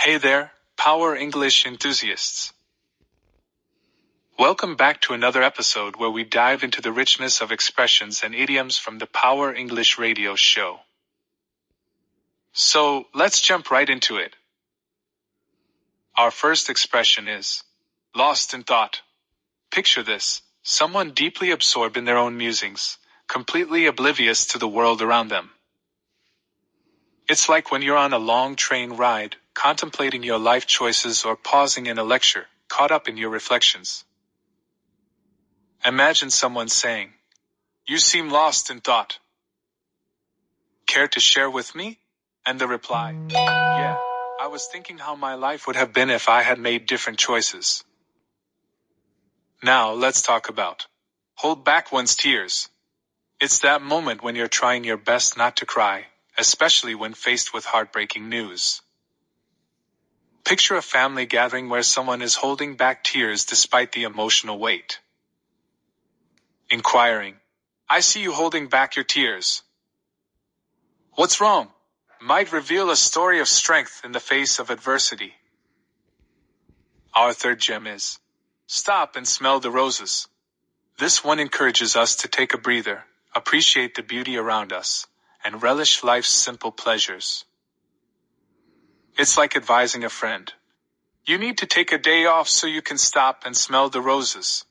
Hey there, Power English enthusiasts. Welcome back to another episode where we dive into the richness of expressions and idioms from the Power English radio show. So, let's jump right into it. Our first expression is lost in thought. Picture this, someone deeply absorbed in their own musings, completely oblivious to the world around them. It's like when you're on a long train ride, contemplating your life choices or pausing in a lecture, caught up in your reflections. Imagine someone saying, "You seem lost in thought. Care to share with me?" And the reply, "Yeah, I was thinking how my life would have been if I had made different choices." Now let's talk about hold back one's tears. It's that moment when you're trying your best not to cry, especially when faced with heartbreaking news. Picture a family gathering where someone is holding back tears despite the emotional weight. Inquiring, "I see you holding back your tears. What's wrong?" might reveal a story of strength in the face of adversity. Our third gem is stop and smell the roses. This one encourages us to take a breather, appreciate the beauty around us, and relish life's simple pleasures. It's like advising a friend. You need to take a day off so you can stop and smell the roses.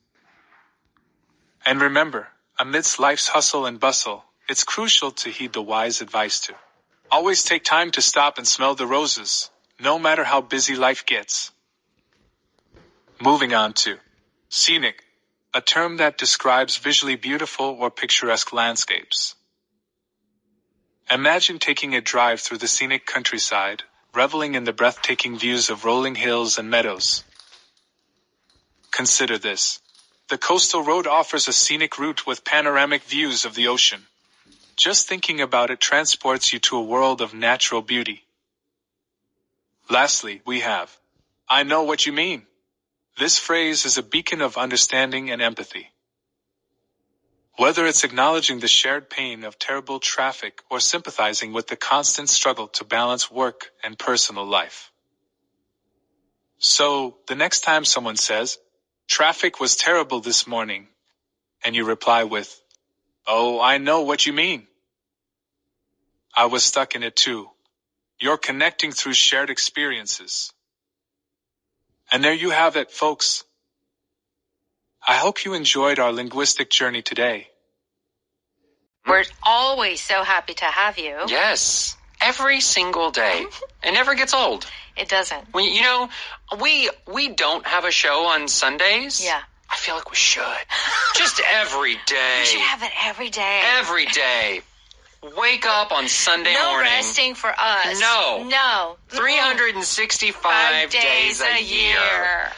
And remember, amidst life's hustle and bustle, it's crucial to heed the wise advice to always take time to stop and smell the roses, no matter how busy life gets. Moving on to scenic, a term that describes visually beautiful or picturesque landscapes. Imagine taking a drive through the scenic countryside, reveling in the breathtaking views of rolling hills and meadows. Consider this. The coastal road offers a scenic route with panoramic views of the ocean. Just thinking about it transports you to a world of natural beauty. Lastly, we have, I know what you mean. This phrase is a beacon of understanding and empathy. Whether it's acknowledging the shared pain of terrible traffic or sympathizing with the constant struggle to balance work and personal life. So, the next time someone says, "Traffic was terrible this morning," and you reply with, "Oh, I know what you mean. I was stuck in it too." You're connecting through shared experiences. And there you have it, folks. I hope you enjoyed our linguistic journey today. We're always so happy to have you. Yes, every single day. It never gets old. It doesn't. We don't have a show on Sundays. Yeah. I feel like we should. Just every day. We should have it every day. Every day. Wake up on Sunday morning. No resting for us. No. 365 days a year.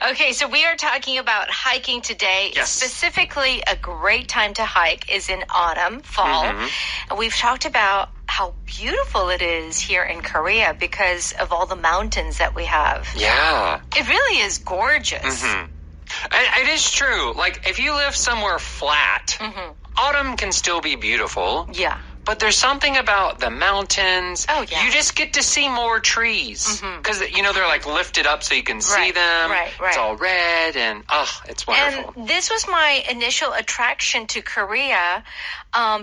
Okay, so we are talking about hiking today. Yes. Specifically, a great time to hike is in autumn, fall. And we've talked about how beautiful it is here in Korea because of all the mountains that we have. Yeah. It really is gorgeous. It is true. Like, if you live somewhere flat, autumn can still be beautiful. Yeah. But there's something about the mountains. Oh, yeah. You just get to see more trees. Because, they're like lifted up so you can see them. Right. It's all red and, it's wonderful. And this was my initial attraction to Korea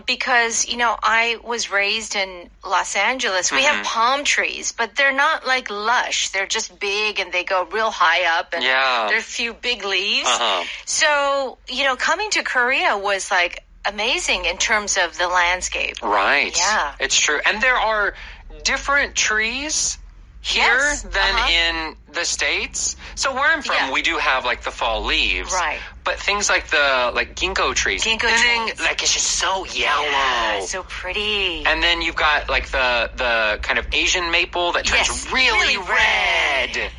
because, I was raised in Los Angeles. We have palm trees, but they're not like lush. They're just big and they go real high up and there are a few big leaves. So, coming to Korea was like amazing in terms of the landscape. Right. Yeah. It's true. And there are different trees here than in the States. So where I'm from, we do have like the fall leaves. Right. But things like the ginkgo trees. Like it's just so yellow. Yeah, so pretty. And then you've got like the kind of Asian maple that turns really red.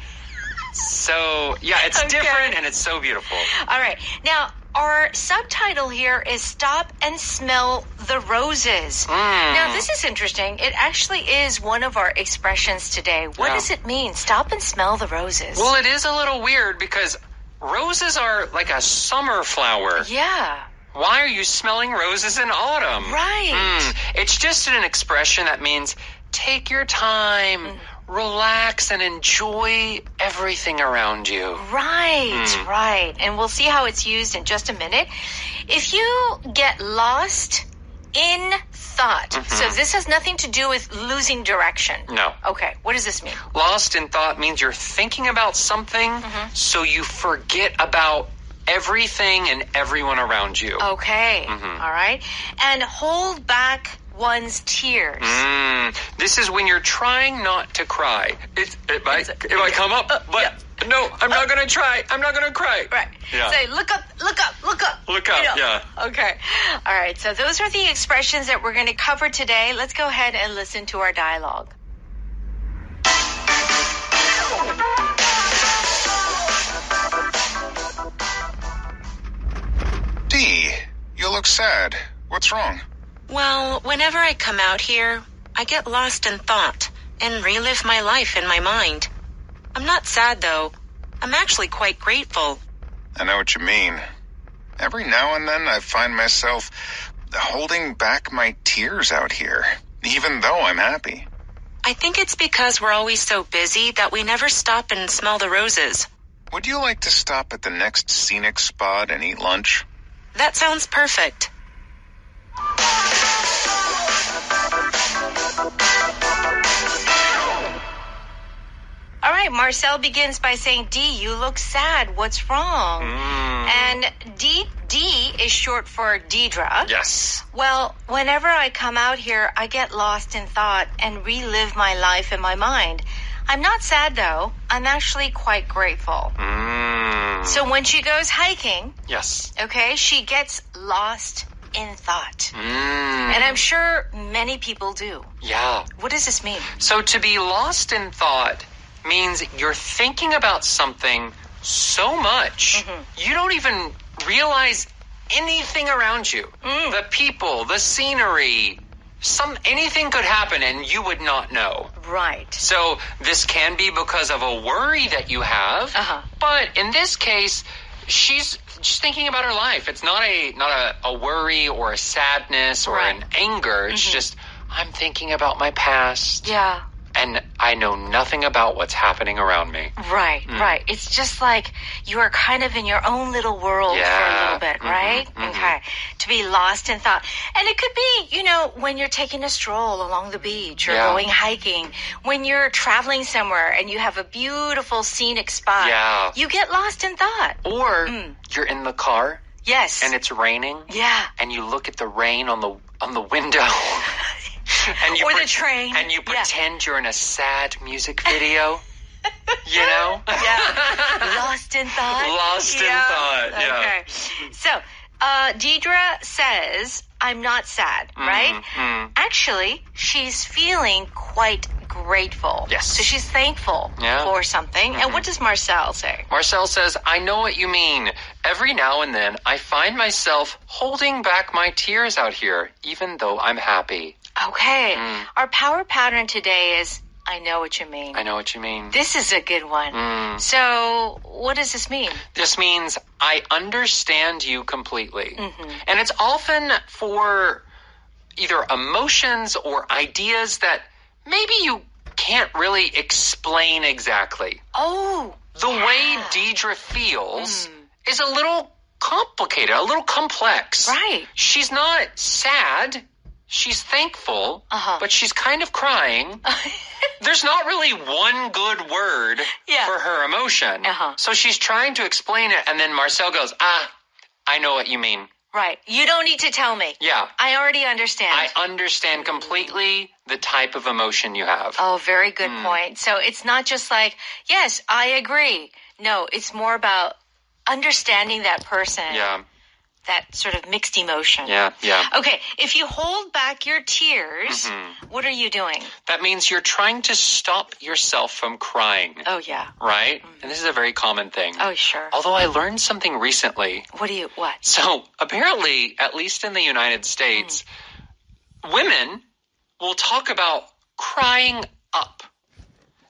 So yeah, it's different and it's so beautiful. All right. Now, our subtitle here is Stop and Smell the Roses. Now, this is interesting. It actually is one of our expressions today. What does it mean? Stop and smell the roses. Well, it is a little weird because roses are like a summer flower. Yeah. Why are you smelling roses in autumn? Right. It's just an expression that means take your time, relax, and enjoy everything around you. Right. And we'll see how it's used in just a minute. If you get lost in thought, so this has nothing to do with losing direction. No. Okay, what does this mean? Lost in thought means you're thinking about something, so you forget about everything and everyone around you. Okay, all right. And hold back one's tears. This is when you're trying not to cry. It might come up, but no, I'm not going to try. I'm not going to cry. Right. Yeah. Say, look up. Look up, yeah. Okay. All right, so those are the expressions that we're going to cover today. Let's go ahead and listen to our dialogue. Dee, you look sad. What's wrong? Well, whenever I come out here, I get lost in thought and relive my life in my mind. I'm not sad, though. I'm actually quite grateful. I know what you mean. Every now and then I find myself holding back my tears out here, even though I'm happy. I think it's because we're always so busy that we never stop and smell the roses. Would you like to stop at the next scenic spot and eat lunch? That sounds perfect. All right, Marcel begins by saying, Dee, you look sad. What's wrong? And D is short for Deidre. Yes. Well, whenever I come out here, I get lost in thought and relive my life in my mind. I'm not sad, though. I'm actually quite grateful. So when she goes hiking, Yes. okay, she gets lost in thought. And I'm sure many people do. Yeah. What does this mean? So to be lost in thought means you're thinking about something so much, you don't even realize anything around you. The people, the scenery, anything could happen and you would not know. Right. So this can be because of a worry that you have, but in this case, she's just thinking about her life. It's not a worry or a sadness or an anger. It's just, I'm thinking about my past. Yeah. And I know nothing about what's happening around me. Right. It's just like you are kind of in your own little world for a little bit, right? Okay. To be lost in thought. And it could be, when you're taking a stroll along the beach or going hiking, when you're traveling somewhere and you have a beautiful scenic spot. Yeah. You get lost in thought. Or you're in the car. Yes. And it's raining. Yeah. And you look at the rain on the window. And or the train. And you pretend you're in a sad music video. Yeah. Lost in thought. Lost in thought, yeah. Okay. So, Deidre says, I'm not sad, right? Actually, she's feeling quite grateful. Yes. So she's thankful for something. And what does Marcel say? Marcel says, I know what you mean. Every now and then, I find myself holding back my tears out here, even though I'm happy. Okay. Our power pattern today is, I know what you mean. I know what you mean. This is a good one. So, what does this mean? This means I understand you completely. And it's often for either emotions or ideas that maybe you can't really explain exactly. Oh. The way Deidre feels is a little complicated, a little complex. Right. She's not sad. She's thankful, but she's kind of crying. There's not really one good word for her emotion. So she's trying to explain it, and then Marcel goes, I know what you mean. Right. You don't need to tell me. Yeah. I already understand. I understand completely the type of emotion you have. Oh, very good point. So it's not just like, yes, I agree. No, it's more about understanding that person. Yeah. That sort of mixed emotion. Yeah. Okay, if you hold back your tears, what are you doing? That means you're trying to stop yourself from crying. Oh, yeah. Right? And this is a very common thing. Oh, sure. Although I learned something recently. What? So, apparently, at least in the United States, women will talk about crying up.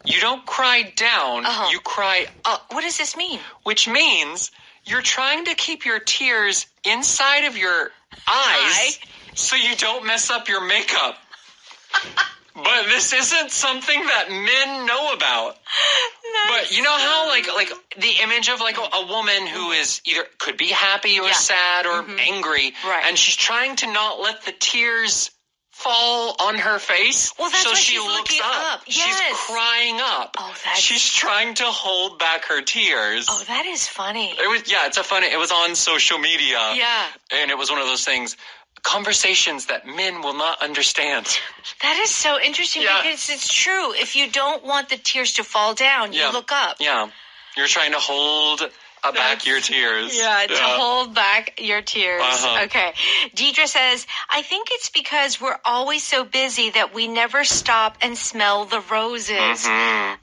You don't cry down, you cry up. What does this mean? Which means you're trying to keep your tears inside of your eyes so you don't mess up your makeup. But this isn't something that men know about. But you know how like the image of like a woman who is either could be happy or sad or angry, Right. and she's trying to not let the tears fall on her face. Well, that's so why she she's looks looking up. She's Yes. crying up. Oh, that's- She's trying to hold back her tears. Oh, that is funny. It was on social media. Yeah. And it was one of those things, conversations that men will not understand. That is so interesting Yeah. because it's true. If you don't want the tears to fall down, you look up. Yeah. You're trying to hold back your tears. Yeah, to hold back your tears. Uh-huh. Okay. Deidre says, I think it's because we're always so busy that we never stop and smell the roses.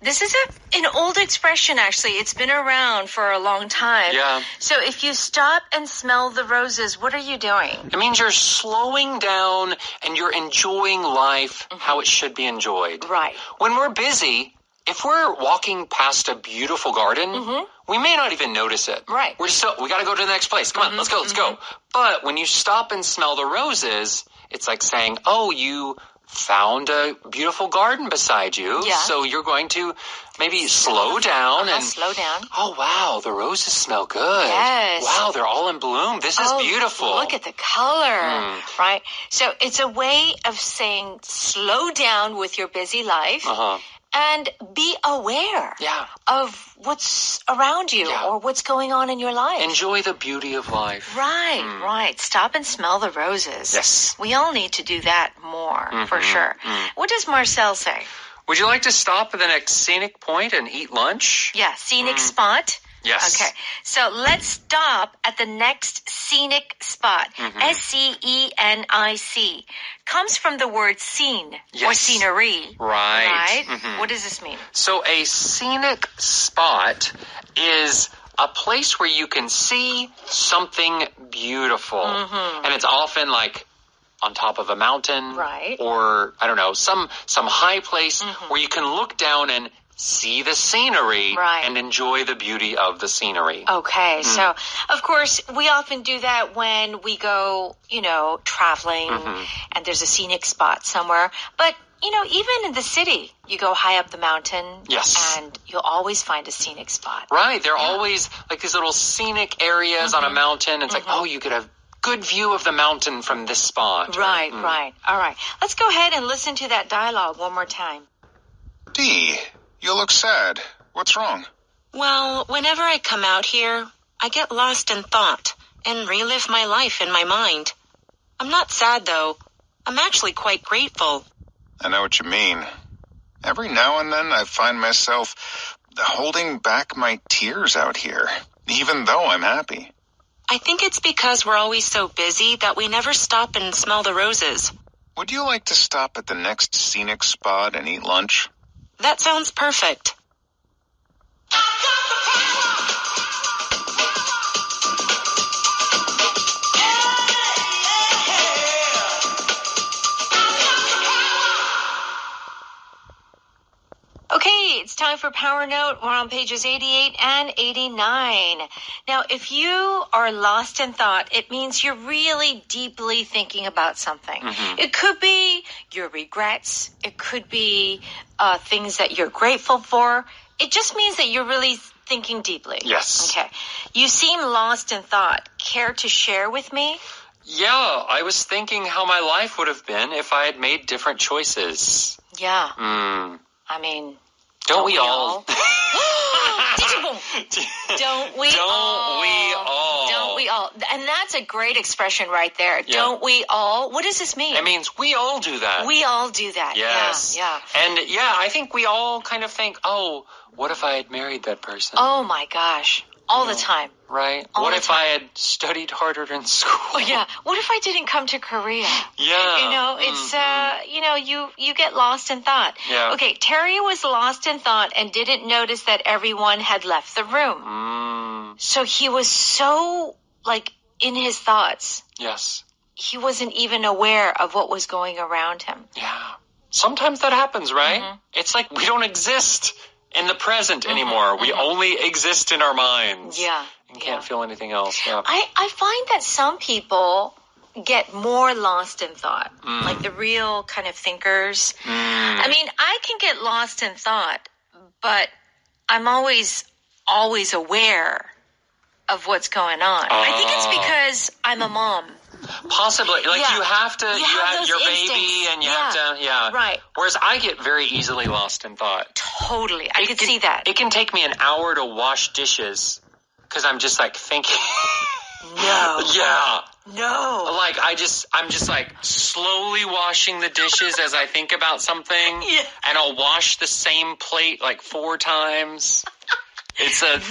This is an old expression, actually. It's been around for a long time. Yeah. So if you stop and smell the roses, what are you doing? It means you're slowing down and you're enjoying life how it should be enjoyed. Right. When we're busy, if we're walking past a beautiful garden, we may not even notice it. Right. We got to go to the next place. Come on, let's go. But when you stop and smell the roses, it's like saying, oh, you found a beautiful garden beside you. Yeah. So you're going to maybe slow down and slow down. oh, wow, the roses smell good. Yes. Wow, they're all in bloom. This is beautiful. Look at the color, right? So it's a way of saying slow down with your busy life. And be aware of what's around you or what's going on in your life. Enjoy the beauty of life. Right. Stop and smell the roses. Yes. We all need to do that more, for sure. What does Marcel say? Would you like to stop at the next scenic point and eat lunch? Yeah, scenic spot. Yes. Okay, so let's stop at the next scenic spot. SCENIC. Comes from the word scene or scenery. Right. What does this mean? So a scenic spot is a place where you can see something beautiful. And it's often like on top of a mountain. Right. Or, I don't know, some high place where you can look down and see the scenery and enjoy the beauty of the scenery. Okay, so of course we often do that when we go, traveling and there's a scenic spot somewhere. But, even in the city, you go high up the mountain and you'll always find a scenic spot. Right, there are always like these little scenic areas on a mountain. It's like, oh, you could have good view of the mountain from this spot. Right. All right, let's go ahead and listen to that dialogue one more time. Dee, you look sad. What's wrong? Well, whenever I come out here, I get lost in thought and relive my life in my mind. I'm not sad, though. I'm actually quite grateful. I know what you mean. Every now and then I find myself holding back my tears out here, even though I'm happy. I think it's because we're always so busy that we never stop and smell the roses. Would you like to stop at the next scenic spot and eat lunch? That sounds perfect. Okay, it's time for Power Note. We're on pages 88 and 89. Now, if you are lost in thought, it means you're really deeply thinking about something. It could be your regrets. It could be things that you're grateful for. It just means that you're really thinking deeply. Yes. Okay. You seem lost in thought. Care to share with me? Yeah, I was thinking how my life would have been if I had made different choices. Yeah. I mean, don't we all? Don't we all? Don't we all? And that's a great expression right there. Yeah. Don't we all? What does this mean? It means we all do that. We all do that. Yes. Yeah. And I think we all kind of think, oh, what if I had married that person? Oh my gosh. All the time. Right? All What the if time. I had studied harder in school? Oh yeah. What if I didn't come to Korea? Yeah. It's you get lost in thought. Yeah. Okay, Terry was lost in thought and didn't notice that everyone had left the room. So he was so in his thoughts. Yes. He wasn't even aware of what was going around him. Yeah. Sometimes that happens, right? It's like we don't exist in the present anymore. We only exist in our minds. Yeah. And can't feel anything else. Yeah. I find that some people get more lost in thought, like the real kind of thinkers. I mean, I can get lost in thought, but I'm always aware of what's going on. I think it's because I'm a mom. Possibly. Like you have to, you have those your instincts. baby and you have to, Right. Whereas I get very easily lost in thought. Totally. I could see that. It can take me an hour to wash dishes because I'm just like thinking. No. Yeah. No. Like I'm just like slowly washing the dishes as I think about something. Yeah. And I'll wash the same plate like 4 times. It's an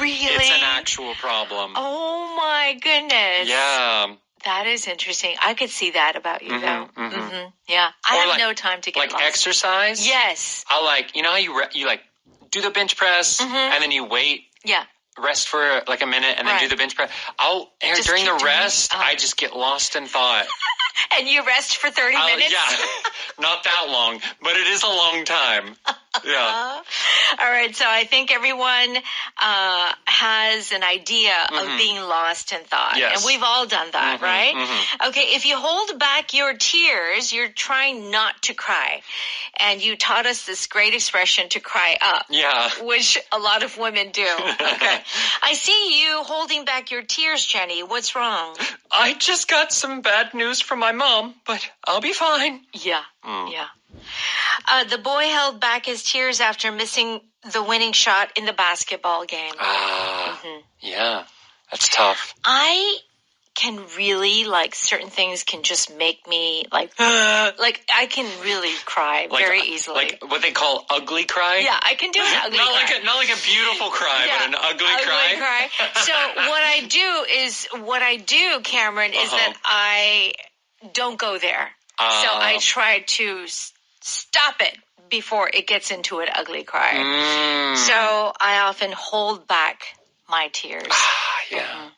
actual problem. Oh my goodness. Yeah. That is interesting. I could see that about you, though. Yeah. I have no time to get lost. Like exercise? Yes. I'll like, you know how you like do the bench press and then you wait? Yeah. Rest for like a minute and then do the bench press. During the rest, I just get lost in thought. And you rest for 30 minutes? Yeah. Not that long, but it is a long time. Yeah. All right. So I think everyone has an idea of being lost in thought. Yes. And we've all done that, right? Okay. If you hold back your tears, you're trying not to cry. And you taught us this great expression to cry up. Yeah. Which a lot of women do. Okay. I see you holding back your tears, Jenny. What's wrong? I just got some bad news from my mom, but I'll be fine. Yeah. Yeah. The boy held back his tears after missing the winning shot in the basketball game. Yeah. That's tough. I can really, like, certain things can just make me, like I can really cry very easily. Like what they call ugly cry? Yeah, I can do an ugly cry. Not like a beautiful cry, but an ugly cry. So what I do, Cameron, is that I don't go there. So I try to stop it before it gets into an ugly cry. So I often hold back my tears. Yeah.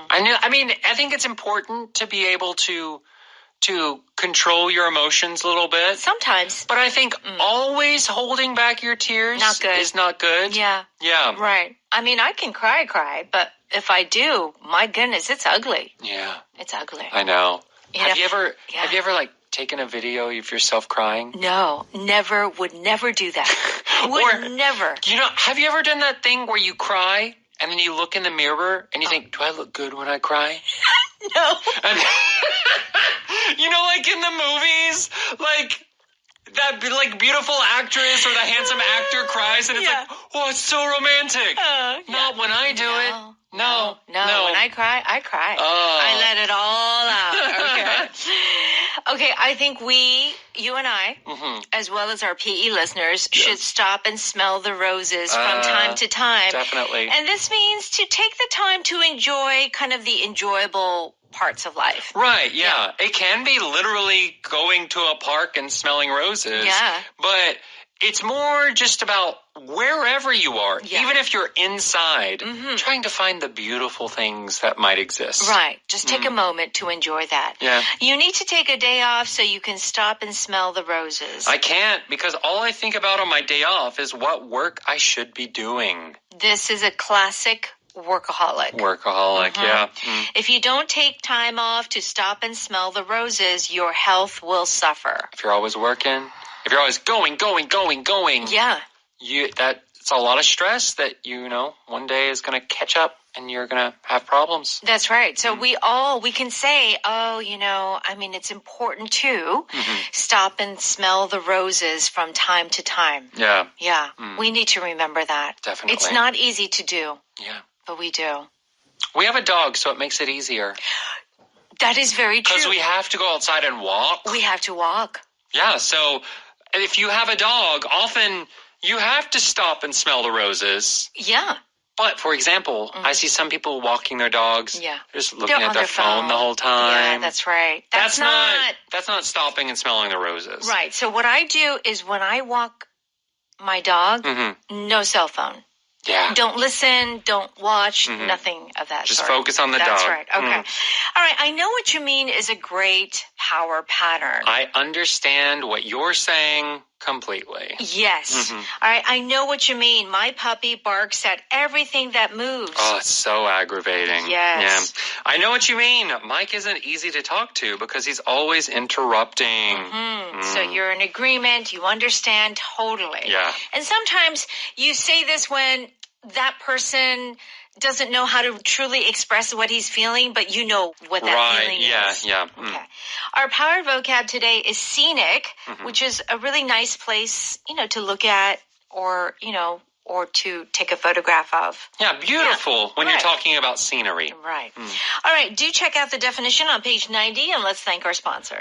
I think it's important to be able to control your emotions a little bit. Sometimes. But I think always holding back your tears is not good. Yeah. Yeah. Right. I mean, I can cry, but if I do, my goodness, it's ugly. Yeah. It's ugly. I know. Have you ever like taken a video of yourself crying? No, never, would never do that. Never. You know, have you ever done that thing where you cry and then you look in the mirror and you think, do I look good when I cry? No. And, you know, like in the movies, like that like beautiful actress or the handsome actor cries and it's like, oh, it's so romantic. Not when I do it. No. When I cry, I cry. I let it all out. Okay. Okay, I think you and I, as well as our PE listeners, should stop and smell the roses from time to time. Definitely. And this means to take the time to enjoy kind of the enjoyable parts of life. Right, yeah. It can be literally going to a park and smelling roses. Yeah. But it's more just about wherever you are, even if you're inside, trying to find the beautiful things that might exist. Right. Just take a moment to enjoy that. Yeah. You need to take a day off so you can stop and smell the roses. I can't because all I think about on my day off is what work I should be doing. This is a classic workaholic. Yeah. If you don't take time off to stop and smell the roses, your health will suffer. If you're always working, if you're always going. Yeah. It's a lot of stress that, one day is going to catch up and you're going to have problems. That's right. So we can say, it's important to stop and smell the roses from time to time. Yeah. Yeah. We need to remember that. Definitely. It's not easy to do. Yeah. But we do. We have a dog, so it makes it easier. That is very true. Because we have to go outside and walk. We have to walk. Yeah, so if you have a dog, often you have to stop and smell the roses. Yeah. But, for example, I see some people walking their dogs. Yeah. Just looking at their phone the whole time. Yeah, that's right. That's not stopping and smelling the roses. Right. So what I do is when I walk my dog, no cell phone. Yeah. Don't listen, don't watch, nothing of that Just sort. focus on the dog. That's right. Okay. All right. I know what you mean is a great power pattern. I understand what you're saying completely. Yes. All right, I know what you mean. My puppy barks at everything that moves. Oh, it's so aggravating. Yes. Yeah. I know what you mean. Mike isn't easy to talk to because he's always interrupting. So you're in agreement. You understand totally. Yeah. And sometimes you say this when that person doesn't know how to truly express what he's feeling, but you know what that feeling is. Yeah. Okay. Our power vocab today is scenic, which is a really nice place, to look at or to take a photograph of. Yeah, beautiful when you're talking about scenery. Right. All right, do check out the definition on page 90, and let's thank our sponsor.